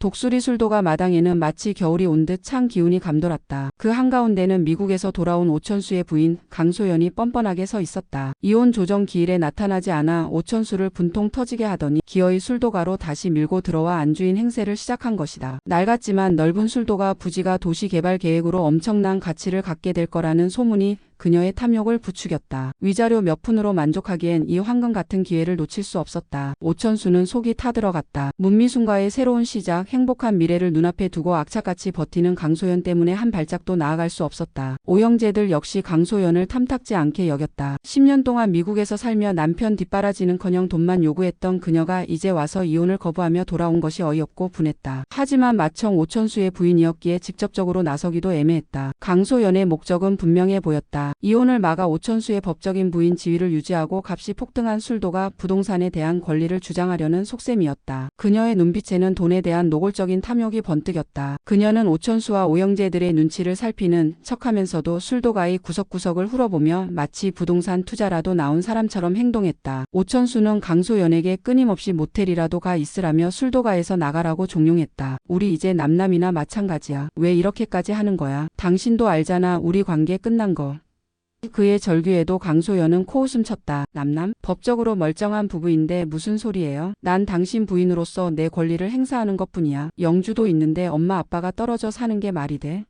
독수리 술도가 마당에는 마치 겨울이 온 듯 찬 기운이 감돌았다. 그 한가운데는 미국에서 돌아온 오천수의 부인 강소연이 뻔뻔하게 서 있었다. 이혼 조정 기일에 나타나지 않아 오천수를 분통 터지게 하더니 기어이 술도가로 다시 밀고 들어와 안주인 행세를 시작한 것이다. 낡았지만 넓은 술도가 부지가 도시 개발 계획으로 엄청난 가치를 갖게 될 거라는 소문이 그녀의 탐욕을 부추겼다. 위자료 몇 푼으로 만족하기엔 이 황금 같은 기회를 놓칠 수 없었다. 오천수는 속이 타들어갔다. 문미순과의 새로운 시작, 행복한 미래를 눈앞에 두고 악착같이 버티는 강소연 때문에 한 발짝도 나아갈 수 없었다. 오형제들 역시 강소연을 탐탁지 않게 여겼다. 10년 동안 미국에서 살며 남편 뒷바라지는커녕 돈만 요구했던 그녀가 이제 와서 이혼을 거부하며 돌아온 것이 어이없고 분했다. 하지만 마청 오천수의 부인이었기에 직접적으로 나서기도 애매했다. 강소연의 목적은 분명해 보였다. 이혼을 막아 오천수의 법적인 부인 지위를 유지하고 값이 폭등한 술도가 부동산에 대한 권리를 주장하려는 속셈이었다. 그녀의 눈빛에는 돈에 대한 노골적인 탐욕이 번뜩였다. 그녀는 오천수와 오형제들의 눈치를 살피는 척하면서도 술도가의 구석구석을 훑어보며 마치 부동산 투자라도 나온 사람처럼 행동했다. 오천수는 강소연에게 끊임없이 모텔이라도 가 있으라며 술도가에서 나가라고 종용했다. 우리 이제 남남이나 마찬가지야. 왜 이렇게까지 하는 거야? 당신도 알잖아. 우리 관계 끝난 거. 그의 절규에도 강소연은 코웃음 쳤다. 남남? 법적으로 멀쩡한 부부인데 무슨 소리예요? 난 당신 부인으로서 내 권리를 행사하는 것뿐이야. 영주도 있는데 엄마 아빠가 떨어져 사는 게 말이 돼?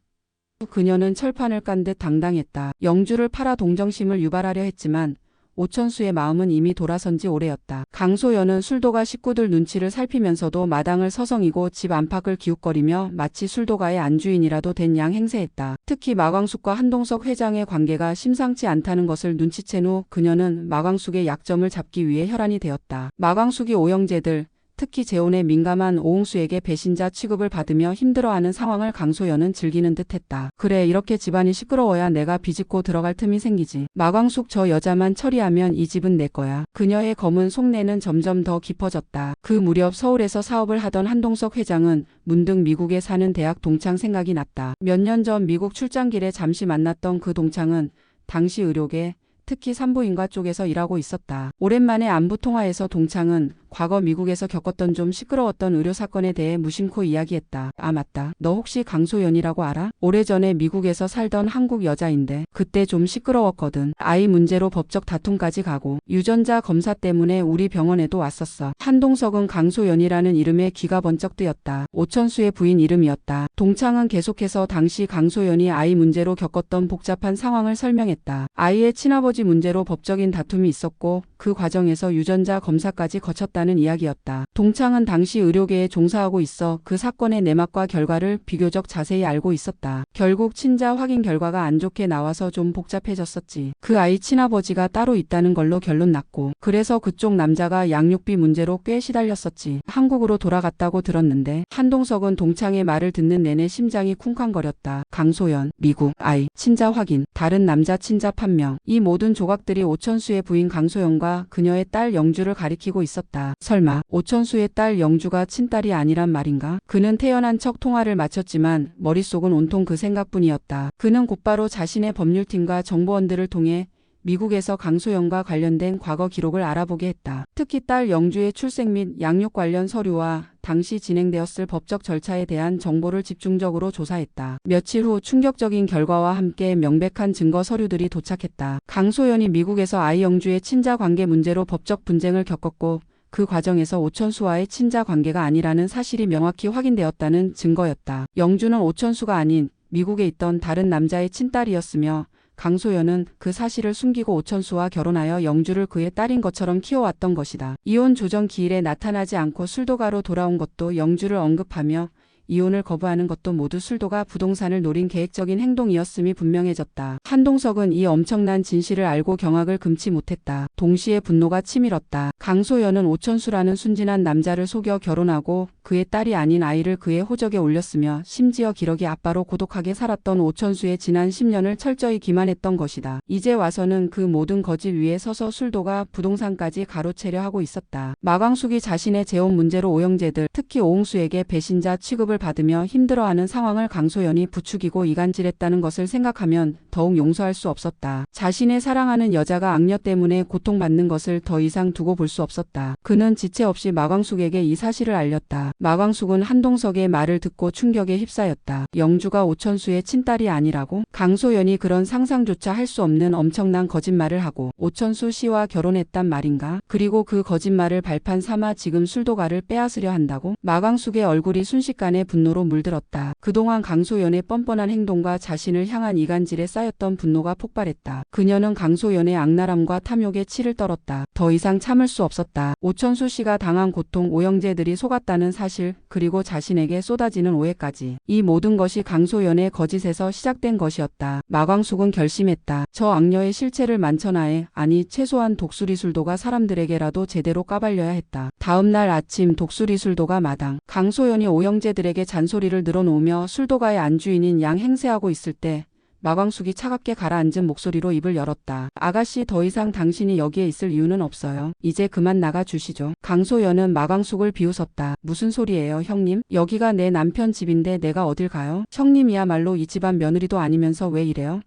그녀는 철판을 깐 듯 당당했다. 영주를 팔아 동정심을 유발하려 했지만 오천수의 마음은 이미 돌아선 지 오래였다. 강소연은 술도가 식구들 눈치를 살피면서도 마당을 서성이고 집 안팎을 기웃거리며 마치 술도가의 안주인이라도 된 양 행세했다. 특히 마광숙과 한동석 회장의 관계가 심상치 않다는 것을 눈치챈 후 그녀는 마광숙의 약점을 잡기 위해 혈안이 되었다. 마광숙이 오형제들, 특히 재혼에 민감한 오홍수에게 배신자 취급을 받으며 힘들어하는 상황을 강소연은 즐기는 듯했다. 그래, 이렇게 집안이 시끄러워야 내가 비집고 들어갈 틈이 생기지. 마광숙 저 여자만 처리하면 이 집은 내 거야. 그녀의 검은 속내는 점점 더 깊어졌다. 그 무렵 서울에서 사업을 하던 한동석 회장은 문득 미국에 사는 대학 동창 생각이 났다. 몇 년 전 미국 출장길에 잠시 만났던 그 동창은 당시 의료계, 특히 산부인과 쪽에서 일하고 있었다. 오랜만에 안부 통화에서 동창은 과거 미국에서 겪었던 좀 시끄러웠던 의료사건에 대해 무심코 이야기했다. 아 맞다. 너 혹시 강소연이라고 알아? 오래전에 미국에서 살던 한국 여자인데 그때 좀 시끄러웠거든. 아이 문제로 법적 다툼까지 가고 유전자 검사 때문에 우리 병원에도 왔었어. 한동석은 강소연이라는 이름에 귀가 번쩍 뜨였다. 오천수의 부인 이름이었다. 동창은 계속해서 당시 강소연이 아이 문제로 겪었던 복잡한 상황을 설명했다. 아이의 친아버지 문제로 법적인 다툼이 있었고 그 과정에서 유전자 검사까지 거쳤다는 이야기였다. 동창은 당시 의료계에 종사하고 있어 그 사건의 내막과 결과를 비교적 자세히 알고 있었다. 결국 친자 확인 결과가 안 좋게 나와서 좀 복잡해졌었지. 그 아이 친아버지가 따로 있다는 걸로 결론 났고 그래서 그쪽 남자가 양육비 문제로 꽤 시달렸었지. 한국으로 돌아갔다고 들었는데 한동석은 동창의 말을 듣는 내내 심장이 쿵쾅거렸다. 강소연, 미국, 아이, 친자 확인, 다른 남자 친자 판명. 이 모든 조각들이 오천수의 부인 강소연과 그녀의 딸 영주를 가리키고 있었다. 설마 오천수의 딸 영주가 친딸이 아니란 말인가? 그는 태연한 척 통화를 마쳤지만 머릿속은 온통 그 생각뿐이었다. 그는 곧바로 자신의 법률팀과 정보원들을 통해 미국에서 강소연과 관련된 과거 기록을 알아보게 했다. 특히 딸 영주의 출생 및 양육 관련 서류와 당시 진행되었을 법적 절차에 대한 정보를 집중적으로 조사했다. 며칠 후 충격적인 결과와 함께 명백한 증거 서류들이 도착했다. 강소연이 미국에서 아이 영주의 친자 관계 문제로 법적 분쟁을 겪었고 그 과정에서 오천수와의 친자 관계가 아니라는 사실이 명확히 확인되었다는 증거였다. 영주는 오천수가 아닌 미국에 있던 다른 남자의 친딸이었으며 강소연은 그 사실을 숨기고 오천수와 결혼하여 영주를 그의 딸인 것처럼 키워왔던 것이다. 이혼 조정 기일에 나타나지 않고 술도가로 돌아온 것도 영주를 언급하며 이혼을 거부하는 것도 모두 술도가 부동산을 노린 계획적인 행동이었음이 분명해졌다. 한동석은 이 엄청난 진실을 알고 경악을 금치 못했다. 동시에 분노가 치밀었다. 강소연은 오천수라는 순진한 남자를 속여 결혼하고 그의 딸이 아닌 아이를 그의 호적에 올렸으며 심지어 기러기 아빠로 고독하게 살았던 오천수의 지난 10년을 철저히 기만했던 것이다. 이제 와서는 그 모든 거짓 위에 서서 술도가 부동산까지 가로채려 하고 있었다. 마광숙이 자신의 재혼 문제로 오형제들, 특히 오홍수에게 배신자 취급을 타격을 받으며 힘들어하는 상황을 강소연이 부추기고 이간질했다는 것을 생각하면 더욱 용서할 수 없었다. 자신의 사랑하는 여자가 악녀 때문에 고통받는 것을 더 이상 두고 볼 수 없었다. 그는 지체 없이 마광숙에게 이 사실을 알렸다. 마광숙은 한동석의 말을 듣고 충격에 휩싸였다. 영주가 오천수의 친딸이 아니라고? 강소연이 그런 상상조차 할 수 없는 엄청난 거짓말을 하고 오천수 씨와 결혼했단 말인가? 그리고 그 거짓말을 발판 삼아 지금 술도가를 빼앗으려 한다고? 마광숙의 얼굴이 순식간에 분노로 물들었다. 그동안 강소연의 뻔뻔한 행동과 자신을 향한 이간질에 쌓였던 분노가 폭발했다. 그녀는 강소연의 악랄함과 탐욕에 치를 떨었다. 더 이상 참을 수 없었다. 오천수 씨가 당한 고통, 오형제들이 속았다는 사실, 그리고 자신에게 쏟아지는 오해까지. 이 모든 것이 강소연의 거짓에서 시작된 것이었다. 마광숙은 결심했다. 저 악녀의 실체를 만천하에, 아니 최소한 독수리술도가 사람들에게라도 제대로 까발려야 했다. 다음 날 아침 독수리술도가 마당. 강소연이 오형제들에게 잔소리를 늘어놓으며 술도가의 안주인인 양 행세하고 있을 때 마광숙이 차갑게 가라앉은 목소리로 입을 열었다. 아가씨, 더 이상 당신이 여기에 있을 이유는 없어요. 이제 그만 나가 주시죠. 강소연은 마광숙을 비웃었다. 무슨 소리예요, 형님? 여기가 내 남편 집인데 내가 어딜 가요? 형님이야말로 이 집안 며느리도 아니면서 왜 이래요?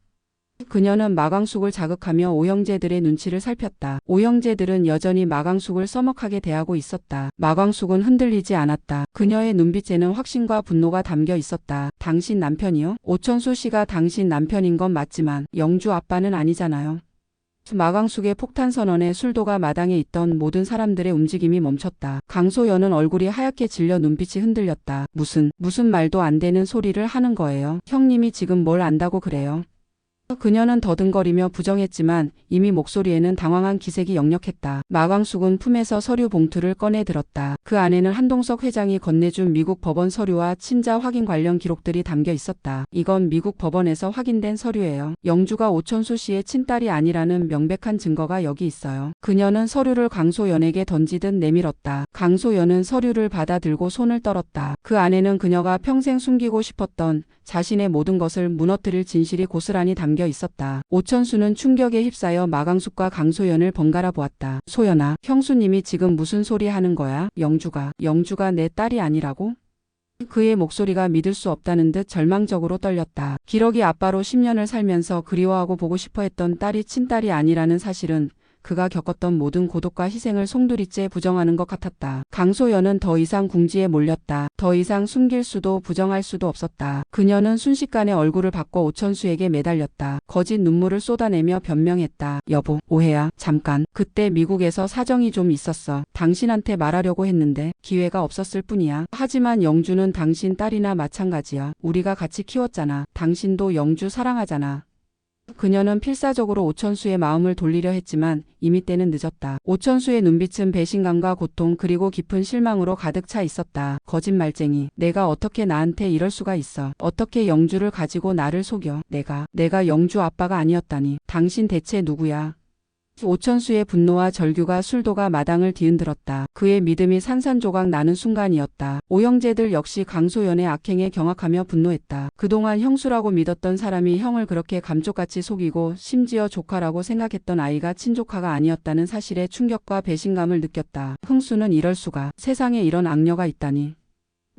그녀는 마광숙을 자극하며 오형제들의 눈치를 살폈다. 오형제들은 여전히 마광숙을 써먹하게 대하고 있었다. 마광숙은 흔들리지 않았다. 그녀의 눈빛에는 확신과 분노가 담겨 있었다. 당신 남편이요? 오천수 씨가 당신 남편인 건 맞지만 영주 아빠는 아니잖아요. 마광숙의 폭탄 선언에 술도가 마당에 있던 모든 사람들의 움직임이 멈췄다. 강소연은 얼굴이 하얗게 질려 눈빛이 흔들렸다. 무슨 말도 안 되는 소리를 하는 거예요? 형님이 지금 뭘 안다고 그래요? 그녀는 더듬거리며 부정했지만 이미 목소리에는 당황한 기색이 역력했다. 마광숙은 품에서 서류 봉투를 꺼내 들었다. 그 안에는 한동석 회장이 건네준 미국 법원 서류와 친자 확인 관련 기록들이 담겨 있었다. 이건 미국 법원에서 확인된 서류예요. 영주가 오천수 씨의 친딸이 아니라는 명백한 증거가 여기 있어요. 그녀는 서류를 강소연에게 던지듯 내밀었다. 강소연은 서류를 받아들고 손을 떨었다. 그 안에는 그녀가 평생 숨기고 싶었던 자신의 모든 것을 무너뜨릴 진실이 고스란히 담겨 있었다. 오천수는 충격에 휩싸여 마광숙과 강소연을 번갈아 보았다. 소연아, 형수님이 지금 무슨 소리 하는 거야? 영주가 내 딸이 아니라고? 그의 목소리가 믿을 수 없다는 듯 절망적으로 떨렸다. 기러기 아빠로 10년을 살면서 그리워하고 보고 싶어 했던 딸이 친딸이 아니라는 사실은 그가 겪었던 모든 고독과 희생을 송두리째 부정하는 것 같았다. 강소연은 더 이상 궁지에 몰렸다. 더 이상 숨길 수도 부정할 수도 없었다. 그녀는 순식간에 얼굴을 바꿔 오천수에게 매달렸다. 거짓 눈물을 쏟아내며 변명했다. 여보, 오해야. 잠깐. 그때 미국에서 사정이 좀 있었어. 당신한테 말하려고 했는데 기회가 없었을 뿐이야. 하지만 영주는 당신 딸이나 마찬가지야. 우리가 같이 키웠잖아. 당신도 영주 사랑하잖아. 그녀는 필사적으로 오천수의 마음을 돌리려 했지만 이미 때는 늦었다. 오천수의 눈빛은 배신감과 고통 그리고 깊은 실망으로 가득 차 있었다. 거짓말쟁이. 내가 어떻게 나한테 이럴 수가 있어. 어떻게 영주를 가지고 나를 속여. 내가 영주 아빠가 아니었다니. 당신 대체 누구야? 오천수의 분노와 절규가 술도가 마당을 뒤흔들었다. 그의 믿음이 산산조각 나는 순간이었다. 오형제들 역시 강소연의 악행에 경악하며 분노했다. 그동안 형수라고 믿었던 사람이 형을 그렇게 감쪽같이 속이고 심지어 조카라고 생각했던 아이가 친조카가 아니었다는 사실에 충격과 배신감을 느꼈다. 흥수는 이럴 수가. 세상에 이런 악녀가 있다니.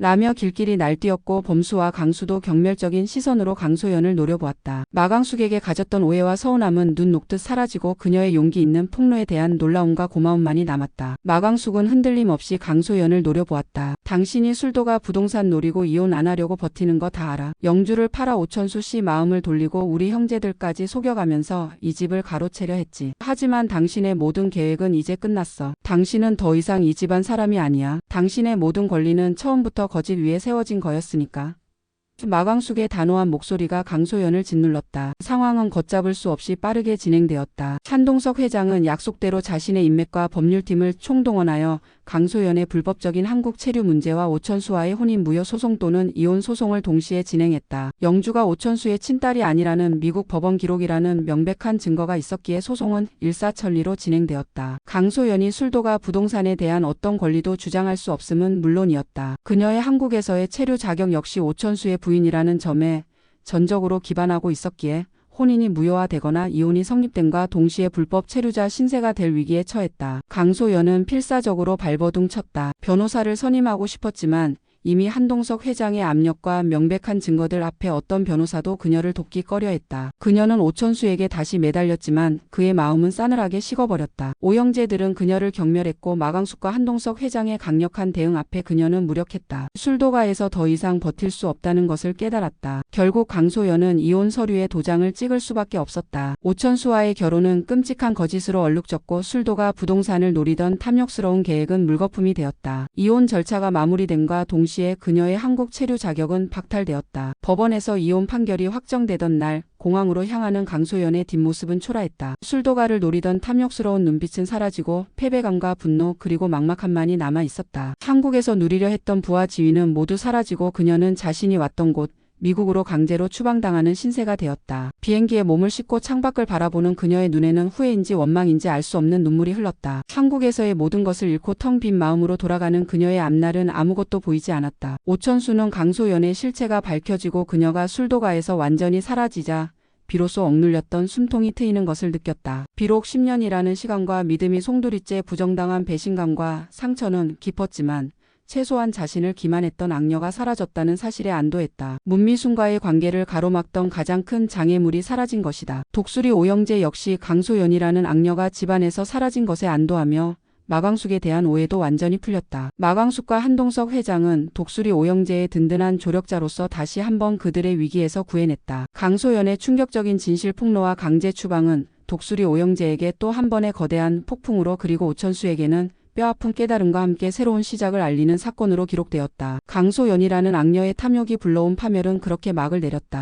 라며 길길이 날뛰었고 범수와 강수도 경멸적인 시선으로 강소연을 노려보았다. 마광숙에게 가졌던 오해와 서운함은 눈 녹듯 사라지고 그녀의 용기 있는 폭로에 대한 놀라움과 고마움만이 남았다. 마광숙은 흔들림 없이 강소연을 노려보았다. 당신이 술도가 부동산 노리고 이혼 안 하려고 버티는 거 다 알아. 영주를 팔아 오천수 씨 마음을 돌리고 우리 형제들까지 속여가면서 이 집을 가로채려 했지. 하지만 당신의 모든 계획은 이제 끝났어. 당신은 더 이상 이 집안 사람이 아니야. 당신의 모든 권리는 처음부터 거짓 위에 세워진 거였으니까. 마광숙의 단호한 목소리가 강소연을 짓눌렀다. 상황은 걷잡을 수 없이 빠르게 진행되었다. 한동석 회장은 약속대로 자신의 인맥과 법률팀을 총동원하여 강소연의 불법적인 한국 체류 문제와 오천수와의 혼인 무효 소송 또는 이혼 소송을 동시에 진행했다. 영주가 오천수의 친딸이 아니라는 미국 법원 기록이라는 명백한 증거가 있었기에 소송은 일사천리로 진행되었다. 강소연이 술도가 부동산에 대한 어떤 권리도 주장할 수 없음은 물론이었다. 그녀의 한국에서의 체류 자격 역시 오천수의 부인이라는 점에 전적으로 기반하고 있었기에 혼인이 무효화되거나 이혼이 성립됨과 동시에 불법 체류자 신세가 될 위기에 처했다. 강소연은 필사적으로 발버둥 쳤다. 변호사를 선임하고 싶었지만 이미 한동석 회장의 압력과 명백한 증거들 앞에 어떤 변호사도 그녀를 돕기 꺼려했다. 그녀는 오천수에게 다시 매달렸지만 그의 마음은 싸늘하게 식어버렸다. 오형제들은 그녀를 경멸했고 마광숙과 한동석 회장의 강력한 대응 앞에 그녀는 무력했다. 술도가에서 더 이상 버틸 수 없다는 것을 깨달았다. 결국 강소연은 이혼 서류에 도장을 찍을 수밖에 없었다. 오천수와의 결혼은 끔찍한 거짓으로 얼룩졌고 술도가 부동산을 노리던 탐욕스러운 계획은 물거품이 되었다. 이혼 절차가 마무리됨과 동시에 그녀의 한국 체류 자격은 박탈되었다. 법원에서 이혼 판결이 확정되던 날 공항으로 향하는 강소연의 뒷모습은 초라했다. 술도가를 노리던 탐욕스러운 눈빛은 사라지고 패배감과 분노 그리고 막막함만이 남아 있었다. 한국에서 누리려 했던 부와 지위는 모두 사라지고 그녀는 자신이 왔던 곳 미국으로 강제로 추방당하는 신세가 되었다. 비행기에 몸을 싣고 창밖을 바라보는 그녀의 눈에는 후회인지 원망인지 알 수 없는 눈물이 흘렀다. 한국에서의 모든 것을 잃고 텅 빈 마음으로 돌아가는 그녀의 앞날은 아무것도 보이지 않았다. 오천수는 강소연의 실체가 밝혀지고 그녀가 술도가에서 완전히 사라지자 비로소 억눌렸던 숨통이 트이는 것을 느꼈다. 비록 10년이라는 시간과 믿음이 송두리째 부정당한 배신감과 상처는 깊었지만 최소한 자신을 기만했던 악녀가 사라졌다는 사실에 안도했다. 문미순과의 관계를 가로막던 가장 큰 장애물이 사라진 것이다. 독수리 오형제 역시 강소연이라는 악녀가 집안에서 사라진 것에 안도하며 마광숙에 대한 오해도 완전히 풀렸다. 마광숙과 한동석 회장은 독수리 오형제의 든든한 조력자로서 다시 한번 그들의 위기에서 구해냈다. 강소연의 충격적인 진실 폭로와 강제 추방은 독수리 오형제에게 또 한 번의 거대한 폭풍으로 그리고 오천수에게는 뼈아픈 깨달음과 함께 새로운 시작을 알리는 사건으로 기록되었다. 강소연이라는 악녀의 탐욕이 불러온 파멸은 그렇게 막을 내렸다.